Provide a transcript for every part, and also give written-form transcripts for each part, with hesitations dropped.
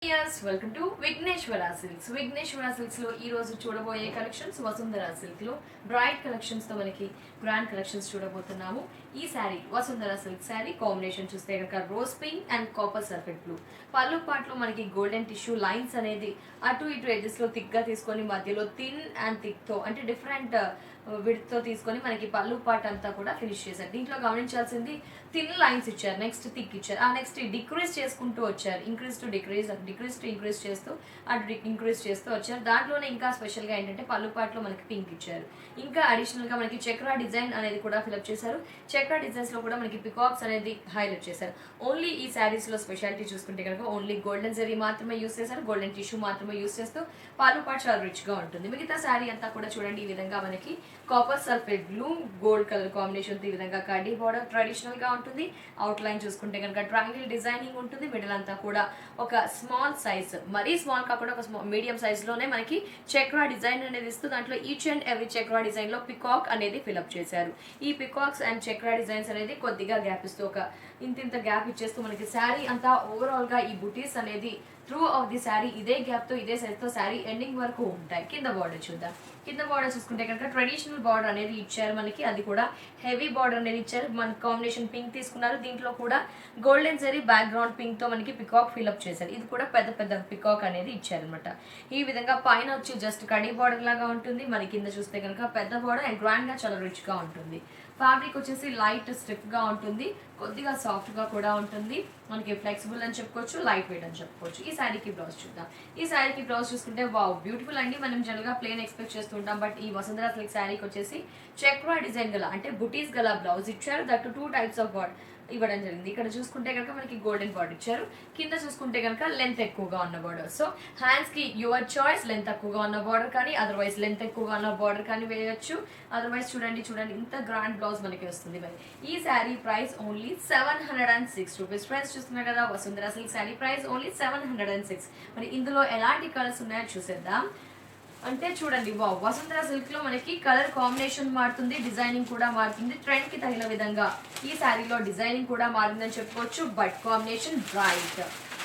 Yes, welcome to Vigneshwara Silks. Vigneshwara Silks లో ఈ రోజు చూడబోయే కలెక్షన్స్ వసుంధర సిల్క్ లో బ్రైట్ కలెక్షన్స్ తో మనకి గ్రాండ్ కలెక్షన్స్ చూడబోతున్నాము. ఈ శారీ వసుంధర సిల్క్ శారీ కాంబినేషన్ చూస్తే కనుక rose pink and copper sulphate blue. పళ్ళు పాటలో మనకి గోల్డెన్ టిష్యూ లైన్స్ అనేది అటు ఇటు ఎడ్జెస్ లో థిక్ గా తీసుకొని మధ్యలో థిన్ అండ్ థిక్ తో అంటే డిఫరెంట్ విడ్త్ తో తీసుకొని మనకి పళ్ళు పాట అంతా కూడా ఫినిష్ చేశారు. దీంట్లో గమనించాల్సింది థిన్ లైన్స్ ఇచ్చారు, నెక్స్ట్ థిక్ ఇచ్చారు, ఆ నెక్స్ట్ డిక్రీజ్ చేసుకుంటూ వచ్చారు. ఇంక్రీజ్ టు ఇంక్రీజ్ చేస్తూ అటు ఇంక్రీజ్ చేస్తూ వచ్చారు. దాంట్లోనే ఇంకా స్పెషల్ గా ఏంటంటే పళ్ళు పాటలో మనకి పింక్ ఇచ్చారు. ఇంకా అడిషనల్ గా మనకి చక్రా డిజైన్ అనేది కూడా ఫిల్అప్ చేశారు. చక్రా డిజైన్స్ లో కూడా మనకి పికాక్స్ అనేది హైలైట్ చేశారు. ఓన్లీ ఈ శారీస్ లో స్పెషాలిటీ చూసుకుంటే కనుక ఓన్లీ గోల్డెన్ జరీ మాత్రమే యూస్ చేశారు, గోల్డెన్ టిష్యూ మాత్రమే యూస్ చేస్తూ పళ్ళు పాట చాలా రిచ్ గా ఉంటుంది. మిగతా శారీ అంతా కూడా చూడండి ఈ విధంగా మనకి copper sulphate blue gold colour combination ఈ విధంగా కడ్డీ బార్డర్ ట్రెడిషనల్ గా ఉంటుంది. అవుట్ లైన్ చూసుకుంటే కనుక ట్రయాంగిల్ డిజైనింగ్ ఉంటుంది. మిడిల్ అంతా కూడా ఒక స్మాల్ సైజ్, మరీ స్మాల్ కాకుండా ఒక మీడియం సైజ్ లోనే మనకి చక్రా డిజైన్ అనేది ఇస్తూ దాంట్లో each and every Chakra design లో పికాక్ అనేది ఫిల్అప్ చేశారు. ఈ పికాక్స్ అండ్ చక్రా డిజైన్స్ అనేది కొద్దిగా గ్యాప్ ఇస్తూ ఒక ఇంత గ్యాప్ ఇచ్చేస్తూ మనకి శారీ అంతా ఓవరాల్ గా ఈ బుటీస్ అనేది త్రూ ఆఫ్ ది శారీ ఇదే గ్యాప్ తో ఇదే సైజ్ తో శారీ ఎండింగ్ వరకు ఉంటాయి. కింద బార్డర్ చూద్దాం. కింద బార్డర్ చూసుకుంటే కనుక ట్రెడిషనల్ బార్డర్ అనేది ఇచ్చారు మనకి, అది కూడా హెవీ బార్డర్ అనేది ఇచ్చారు. మన కాంబినేషన్ పింక్ తీసుకున్నారు. దీంట్లో కూడా గోల్డెన్ జరీ బ్యాక్గ్రౌండ్ పింక్ తో మనకి పికాక్ ఫిల్అప్ చేశారు. ఇది కూడా పెద్ద పెద్ద పికాక్ అనేది ఇచ్చారనమాట. ఈ విధంగా పైన వచ్చి జస్ట్ కడీ బార్డర్ లాగా ఉంటుంది. మన కింద చూస్తే కనుక పెద్ద బార్డర్ అండ్ గ్రాండ్ గా చాలా రిచ్ గా ఉంటుంది. ఫ్యాబ్రిక్ వచ్చేసి లైట్ స్టిఫ్ గా ఉంటుంది, కొద్దిగా సాఫ్ట్ గా కూడా ఉంటుంది. మనకి ఫ్లెక్సిబుల్ అని చెప్పుకోవచ్చు, లైట్ వెయిట్ అని చెప్పుకోవచ్చు. ఈ శారీకి బ్లౌజ్ చూద్దాం. ఈ శారీకి బ్లౌజ్ చూసుకుంటే వావ్ బ్యూటిఫుల్ అండి. మనం జనరల్ గా ప్లేన్ ఎక్స్పెక్ట్ చేస్తుంటాం, బట్ ఈ వసుంధర సిల్క్ శారీకి వచ్చేసి చక్రా డిజైన్ గల అంటే బుటీస్ గల బ్లౌజ్ ఇచ్చారు. దట్ 2 టైప్స్ ఆఫ్ బార్డర్ ఇవ్వడం జరిగింది. ఇక్కడ చూసుకుంటే కనుక మనకి గోల్డెన్ బార్డర్ ఇచ్చారు. కింద చూసుకుంటే కనుక లెంత్ ఎక్కువగా ఉన్న బార్డర్. సో హ్యాండ్స్ కి యువర్ చాయిస్, లెంత్ తక్కువగా ఉన్న బార్డర్ కానీ అదర్వైజ్ లెంత్ ఎక్కువగా ఉన్న బార్డర్ కానీ వేయొచ్చు. అదర్వైజ్ చూడండి ఇంత గ్రాండ్ బ్లౌజ్ మనకి వస్తుంది. మరి ఈ sari price only 706 rupees. Friends చూస్తున్నారు కదా, Vasundhara silk sari price only 706. మరి ఇందులో ఎలాంటి కలర్స్ ఉన్నాయో చూసేద్దాం. అంటే చూడండి వావ్, వసుంధర సిల్క్ లో మనకి కలర్ కాంబినేషన్ మారుతుంది, డిజైనింగ్ కూడా మారుతుంది. ట్రెండ్ కి తగిన విధంగా ఈ శారీలో డిజైనింగ్ కూడా మారిందని చెప్పుకోవచ్చు. But combination bright.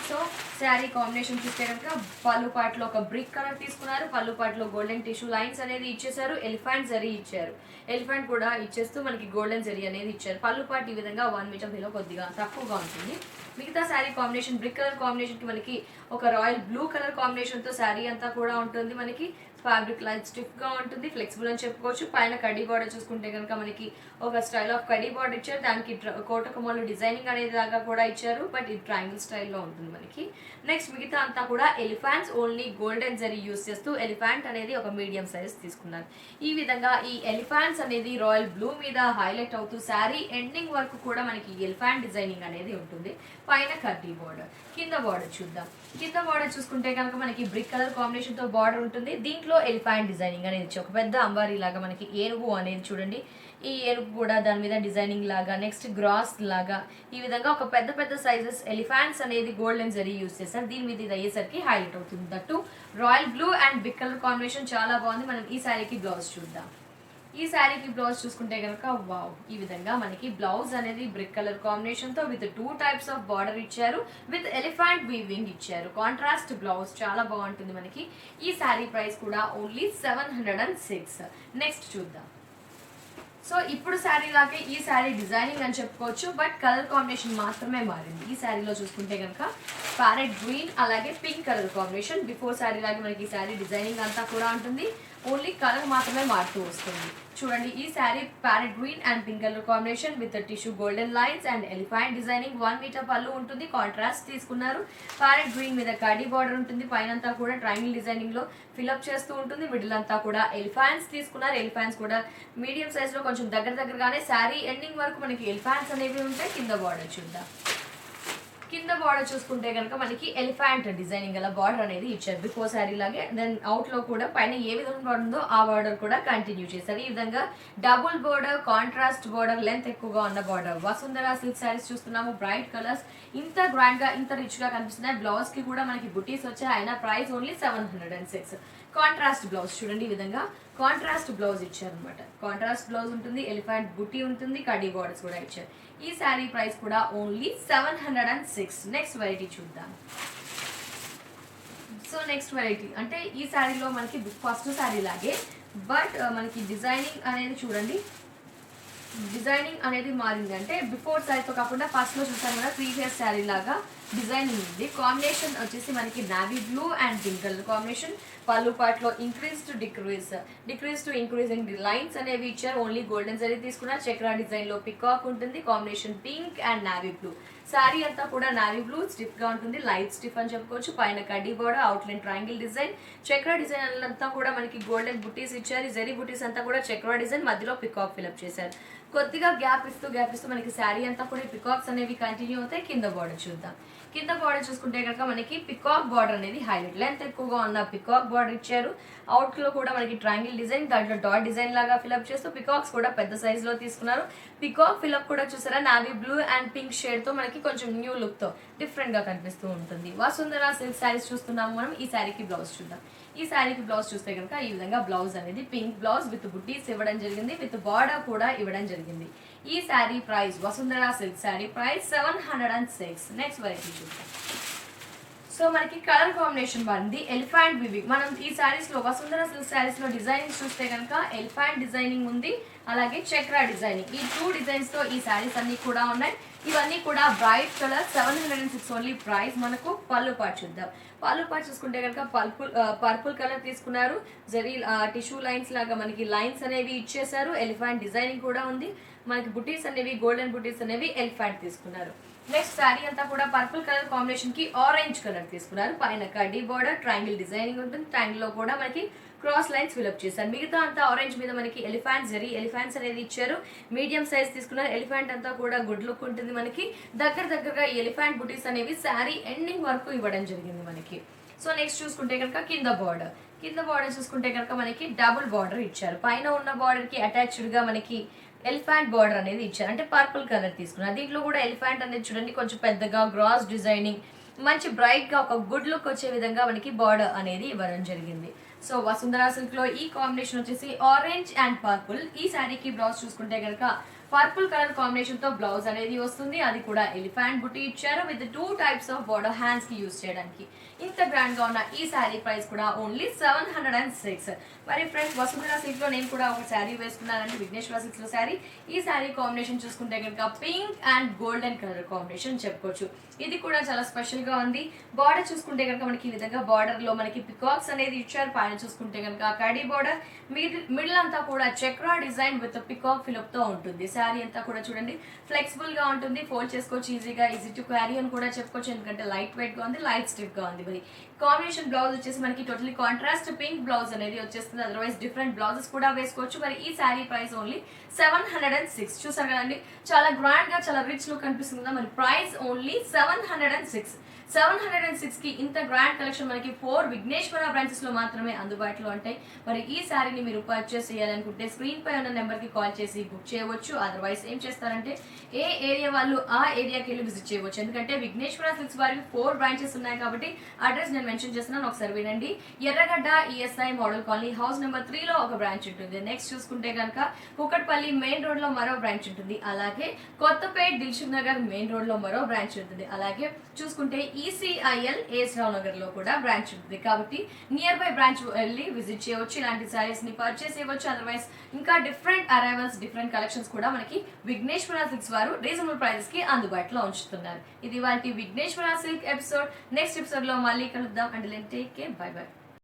So sari combination చూస్తే కనుక పళ్ళు పాటలో ఒక బ్రిక్ కలర్ తీసుకున్నారు. పళ్ళు పాటలో గోల్డెన్ టిష్యూ లైన్స్ అనేది ఇచ్చేసారు. ఎలిఫెంట్ జరీ ఇచ్చారు. ఎలిఫెంట్ కూడా ఇచ్చేస్తూ మనకి గోల్డెన్ జరీ అనేది ఇచ్చారు. పళ్ళు పాటు ఈ విధంగా 1 మీటర్ బిలో కొద్దిగా తక్కువగా ఉంటుంది. మిగతా sari combination brick colour combination కి మనకి ఒక రాయల్ బ్లూ కలర్ కాంబినేషన్ తో శారీ అంతా కూడా ఉంటుంది. మనకి ఫ్యాబ్రిక్ లైట్ స్టిఫ్ గా ఉంటుంది, ఫ్లెక్సిబుల్ అని చెప్పుకోవచ్చు. పైన కడ్డీ బార్డర్ చూసుకుంటే కనుక మనకి ఒక స్టైల్ ఆఫ్ కడ్డీ బార్డర్ ఇచ్చారు. దానికి కోటకమోలు డిజైనింగ్ అనేది లాగా కూడా ఇచ్చారు, బట్ ఇది ట్రయాంగిల్ స్టైల్లో ఉంటుంది మనకి. నెక్స్ట్ మిగతా అంతా కూడా ఎలిఫెంట్స్ ఓన్లీ గోల్డెన్ జరీ యూస్ చేస్తూ ఎలిఫెంట్ అనేది ఒక మీడియం సైజ్ తీసుకున్నారు. ఈ విధంగా ఈ ఎలిఫెంట్స్ అనేది రాయల్ బ్లూ మీద హైలైట్ అవుతూ శారీ ఎండింగ్ వరకు కూడా మనకి ఎలిఫెంట్ డిజైనింగ్ అనేది ఉంటుంది. పైన కడ్డీ బార్డర్. కింద బార్డర్ చూద్దాం. కింద బార్డర్ చూసుకుంటే కనుక మనకి బ్రిక్ కలర్ కాంబినేషన్ తో బార్డర్ ఉంటుంది. దీంట్లో ఎలిఫెంట్ డిజైనింగ్ అనేది ఇచ్చి ఒక పెద్ద అంబారీ లాగా మనకి ఏనుగు అనేది చూడండి, ఈ ఏనుగు కూడా దాని మీద డిజైనింగ్ లాగా నెక్స్ట్ గ్రాస్ లాగా ఈ విధంగా ఒక పెద్ద పెద్ద సైజెస్ ఎలిఫెంట్స్ అనేది గోల్డెన్ జరీ యూస్ చేశారు. దీని మీద ఇది అయ్యేసరికి హైలైట్ అవుతుంది. That royal blue and big colour combination చాలా బాగుంది. మనం ఈ శారీకి బ్లౌజ్ చూద్దాం. ఈ శారీకి బ్లౌజ్ చూసుకుంటే కనుక వావ్, ఈ విధంగా మనకి బ్లౌజ్ అనేది బ్రిక్ కలర్ కాంబినేషన్ తో విత్ 2 టైప్స్ ఆఫ్ బార్డర్ ఇచ్చారు. విత్ ఎలిఫెంట్ వీవింగ్ ఇచ్చారు. కాంట్రాస్ట్ బ్లౌజ్ చాలా బాగుంటుంది మనకి. ఈ శారీ ప్రైస్ కూడా ఓన్లీ 706. నెక్స్ట్ చూద్దాం. సో ఇప్పుడు శారీ లాగే ఈ శారీ డిజైనింగ్ అని చెప్పుకోవచ్చు, బట్ కలర్ కాంబినేషన్ మాత్రమే మారింది. ఈ శారీలో చూసుకుంటే కనుక ప్యారెట్ గ్రీన్ అలాగే pink colour combination. Before sari లాగే మనకి ఈ శారీ డిజైనింగ్ అంతా కూడా ఉంటుంది, ఓన్లీ కలర్ మాత్రమే మారుతూ వస్తుంది. చూడండి ఈ sari parrot green and pink colour combination with tissue golden lines and elephant designing. 1 metre పళ్ళు ఉంటుంది, కాంట్రాస్ట్ తీసుకున్నారు. ప్యారెట్ గ్రీన్ మీద కడ్డీ బార్డర్ ఉంటుంది. పైనంతా కూడా ట్రయాంగిల్ డిజైనింగ్ లో ఫిల్అప్ చేస్తూ ఉంటుంది. మిడిల్ అంతా కూడా ఎలిఫెంట్స్ తీసుకున్నారు. ఎలిఫెంట్స్ కూడా మీడియం సైజ్ లో కొంచెం దగ్గరగానే శారీ ఎండింగ్ వరకు మనకి ఎలిఫెంట్స్ అనేవి ఉంటాయి. కింద బార్డర్ చూద్దాం. కింద బార్డర్ చూసుకుంటే కనుక మనకి ఎలిఫెంట్ డిజైనింగ్ గల బార్డర్ అనేది ఇచ్చారు. బిఫోర్ శారీ లాగే దెన్ అవుట్ లో కూడా పైన ఏ విధంగా ఉందో ఆ బార్డర్ కూడా కంటిన్యూ చేశారు. ఈ విధంగా double border, contrast border, length ఎక్కువగా ఉన్న బార్డర్. వసుంధర సిల్క్ శారీస్ చూస్తున్నాము. బ్రైట్ కలర్స్ ఇంత గ్రాండ్ గా ఇంత రిచ్ గా కనిపిస్తున్నాయి. బ్లౌజ్ కి కూడా మనకి బుటీస్ వచ్చాయి. అయినా ప్రైస్ ఓన్లీ 706. కాంట్రాస్ట్ బ్లౌజ్ చూడండి, ఈ విధంగా కాంట్రాస్ట్ బ్లౌజ్ ఇచ్చారనమాట. కాంట్రాస్ట్ బ్లౌజ్ ఉంటుంది, ఎలిఫెంట్ బుటీ ఉంటుంది, కడ్డీ బార్డర్స్ కూడా ఇచ్చారు. ఈ శారీ ప్రైస్ కూడా ఓన్లీ 706. నెక్స్ట్ వెరైటీ చూద్దాం. సో నెక్స్ట్ వెరైటీ అంటే ఈ శారీలో మనకి ఫస్ట్ శారీ లాగే బట్ మనకి డిజైనింగ్ అనేది చూడండి, డిజైనింగ్ అనేది మారింది. అంటే బిఫోర్ శారీతో కాకుండా ఫస్ట్లో చూసాను కదా ప్రీవియస్ శారీ లాగా డిజైనింగ్ ఉంది. కాంబినేషన్ వచ్చేసి మనకి navy blue and pink colour combination. పళ్ళు పార్ట్లో ఇంక్రీజ్ టు ఇంక్రీజింగ్ లైన్స్ అనేవి ఇచ్చారు. ఓన్లీ గోల్డెన్ జరీ తీసుకున్న చక్రా డిజైన్ లో పికాక్ ఉంటుంది. Combination pink and navy blue. Sari అంతా కూడా నావీ బ్లూ స్టిఫ్ గా ఉంటుంది, లైట్ స్టిఫ్ అని చెప్పుకోవచ్చు. పైన కడ్డీ border, outline triangle design, Chakra design అంతా కూడా మనకి గోల్డెన్ బుటీస్ ఇచ్చారు. జరీ బుటీస్ అంతా కూడా చక్రా డిజైన్, మధ్యలో పికాక్ ఫిల్అప్ చేశారు. కొద్దిగా గ్యాప్ ఇస్తూ మనకి శారీ అంతా కూడా పికాక్స్ అనేవి కంటిన్యూ అవుతాయి. కింద బార్డర్ చూద్దాం. కింద బార్డర్ చూసుకుంటే కనుక మనకి పికాక్ బార్డర్ అనేది హైలైట్, లెంత్ ఎక్కువగా ఉన్న పికాక్ బార్డర్ ఇచ్చారు. అవుట్ లో కూడా మనకి ట్రయాంగిల్ డిజైన్, దాంట్లో డాట్ డిజైన్ లాగా ఫిల్అప్ చేస్తూ పికాక్స్ కూడా పెద్ద సైజ్ లో తీసుకున్నారు. పికాక్ ఫిల్అప్ కూడా చూసారా navy blue and pink shade తో మనకి కొంచెం న్యూ లుక్ తో డిఫరెంట్ గా కనిపిస్తూ ఉంటుంది. వసుంధర సిల్క్ శారీస్ చూస్తున్నాము మనం. ఈ శారీకి బ్లౌజ్ చూద్దాం. ఈ శారీకి బ్లౌజ్ చూస్తే కనుక ఈ విధంగా బ్లౌజ్ అనేది పింక్ బ్లౌజ్ విత్ బుట్టీస్ ఇవ్వడం జరిగింది, విత్ బార్డర్ కూడా ఇవ్వడం జరిగింది. ఈ sari price Vasundhara silk sari price 706. Next variety చూద్దాం. సో మనకి కలర్ కాంబినేషన్ బాగుంది, ఎలిఫెంట్ వివింగ్. మనం ఈ శారీస్ లో వసుంధర సిల్క్ శారీస్ లో డిజైనింగ్ చూస్తే కనుక ఎలిఫెంట్ డిజైనింగ్ ఉంది, అలాగే చక్రా డిజైనింగ్. ఈ 2 డిజైన్స్ తో ఈ శారీస్ అన్ని కూడా ఉన్నాయి. ఇవన్నీ కూడా బ్రైట్ కలర్. 706 only price. మనకు పళ్ళు పార్ట్ చూద్దాం. పళ్ళు పార్ట్ చూసుకుంటే కనుక పర్పుల్ కలర్ తీసుకున్నారు. జరీ టిష్యూ లైన్స్ లాగా మనకి లైన్స్ అనేవి ఇచ్చేసారు. ఎలిఫెంట్ డిజైనింగ్ కూడా ఉంది. మనకి బుటీస్ అనేవి గోల్డెన్ బుటీస్ అనేవి ఎలిఫెంట్ తీసుకున్నారు. నెక్స్ట్ శారీ అంతా కూడా పర్పుల్ కలర్ కాంబినేషన్ కి ఆరెంజ్ కలర్ తీసుకున్నారు. పైన కడ్డీ బోర్డర్, ట్రయాంగిల్ డిజైనింగ్ ఉంటుంది. ట్రయాంగిల్ లో కూడా మనకి క్రాస్ లైన్స్ ఫిల్అప్ చేశారు. మిగతా అంతా ఆరెంజ్ మీద మనకి ఎలిఫెంట్స్ జరీ ఎలిఫెంట్స్ అనేది ఇచ్చారు. మీడియం సైజ్ తీసుకున్నారు. ఎలిఫెంట్ అంతా కూడా గుడ్ లుక్ ఉంటుంది. మనకి దగ్గరగా ఎలిఫెంట్ బుటీస్ అనేవి శారీ ఎండింగ్ వరకు ఇవ్వడం జరిగింది మనకి. సో నెక్స్ట్ చూసుకుంటే కనుక కింద బార్డర్ చూసుకుంటే కనుక మనకి డబుల్ బార్డర్ ఇచ్చారు. పైన ఉన్న బార్డర్ కి అటాచ్డ్ గా మనకి ఎలిఫెంట్ బార్డర్ అనేది ఇచ్చారు. అంటే పర్పుల్ కలర్ తీసుకున్నారు. దీంట్లో కూడా ఎలిఫెంట్ అనేది చూడండి కొంచెం పెద్దగా గ్రాస్ డిజైనింగ్, మంచి బ్రైట్ గా ఒక గుడ్ లుక్ వచ్చే విధంగా మనకి బార్డర్ అనేది ఇవ్వడం జరిగింది. సో వసుంధర సిల్క్ లో ఈ కాంబినేషన్ వచ్చేసి ఆరెంజ్ అండ్ పర్పుల్. ఈ శారీకి బ్లౌజ్ చూసుకుంటే కనుక పర్పుల్ కలర్ కాంబినేషన్ తో బ్లౌజ్ అనేది వస్తుంది. అది కూడా ఎలిఫెంట్ బుట్టి ఇచ్చారు with 2 types of border hands కి యూజ్ చేయడానికి. ఇంత గ్రాండ్ గా ఉన్న ఈ శారీ ప్రైస్ కూడా ఓన్లీ 706. మరి ఫ్రెండ్స్ వసుంధర సిల్క్ లో నేను కూడా ఒక శారీ వేసుకున్నానండి, విఘ్నేశ్వర సిల్క్స్ లో శారీ. ఈ శారీ కాంబినేషన్ చూసుకుంటే కనుక pink and golden colour combination చెప్పుకోవచ్చు. ఇది కూడా చాలా స్పెషల్ గా ఉంది. బార్డర్ చూసుకుంటే కనుక మనకి ఈ విధంగా బార్డర్ లో మనకి పికాక్స్ అనేది ఇచ్చారు. పైన చూసుకుంటే కనుక కడీ బార్డర్, మిడిల్ అంతా కూడా Chakra design with peacock fill up తో ఉంటుంది. శారీ అంతా కూడా చూడండి ఫ్లెక్సిబుల్ గా ఉంటుంది, ఫోల్డ్ చేసుకోవచ్చు ఈజీగా, ఈజీ టు క్యారీ అని కూడా చెప్పుకోవచ్చు. ఎందుకంటే లైట్ వెయిట్ గా ఉంది, లైట్ స్టిఫ్ గా ఉంది. మరి కాంబినేషన్ బ్లౌజ్ వచ్చేసి మనకి టోటలీ కాంట్రాస్ట్ పింక్ బ్లౌజ్ అనేది వచ్చేస్తుంది. అదర్వైజ్ డిఫరెంట్ బ్లౌజెస్ కూడా వేసుకోవచ్చు. మరి ఈ శారీ ప్రైస్ ఓన్లీ 706. చూసారు కదండి, చాలా గ్రాండ్ గా చాలా రిచ్ లుక్ కనిపిస్తుంది కదా. మరి ప్రైస్ ఓన్లీ 706. 706 కి ఇంత గ్రాండ్ కలెక్షన్ మనకి 4 విఘ్నేశ్వర బ్రాంచెస్ లో మాత్రమే అందుబాటులో ఉంటాయి. మరి ఈ శారీని మీరు పర్చేస్ చేయాలనుకుంటే స్క్రీన్ పై ఉన్న నెంబర్ కి కాల్ చేసి బుక్ చేయవచ్చు. అదర్వైజ్ ఏం చేస్తారంటే ఏ ఏరియా వాళ్ళు ఆ ఏరియాకి వెళ్ళి విజిట్ చేయవచ్చు. ఎందుకంటే విఘ్నేశ్వర సిల్క్స్ వారికి 4 బ్రాంచెస్ ఉన్నాయి కాబట్టి అడ్రస్ నేను మెన్షన్ చేస్తున్నాను, ఒకసారి వినండి. ఎర్రగడ్డ ESI model colony house number 3 లో ఒక బ్రాంచ్ ఉంటుంది. నెక్స్ట్ చూసుకుంటే కనుక కుకట్పల్లి మెయిన్ రోడ్ లో మరో బ్రాంచ్ ఉంటుంది. అలాగే కొత్తపేట్ దిల్సుఖ్ నగర్ మెయిన్ రోడ్ లో మరో బ్రాంచ్ ఉంటుంది. అలాగే చూసుకుంటే ఈసీఐఎల్ ఏస్ రావు నగర్ లో కూడా బ్రాంచ్ ఉంటుంది. కాబట్టి నియర్ బై బ్రాంచ్ వెళ్ళి విజిట్ చేయవచ్చు. ఇలాంటి సారీస్ ని పర్చేస్ చేయవచ్చు. అదర్వైజ్ ఇంకా డిఫరెంట్ అరైవల్స్, డిఫరెంట్ కలెక్షన్స్ కూడా మనకి విఘ్నేశ్వర సిల్క్స్ వారు రీజనబుల్ ప్రైజెస్ కి అందుబాటులో ఉంచుతున్నారు. ఇది వాటి Vighneshwara silk episode. Next episode లో మళ్ళీ కలుద్దాం. And take care, bye by.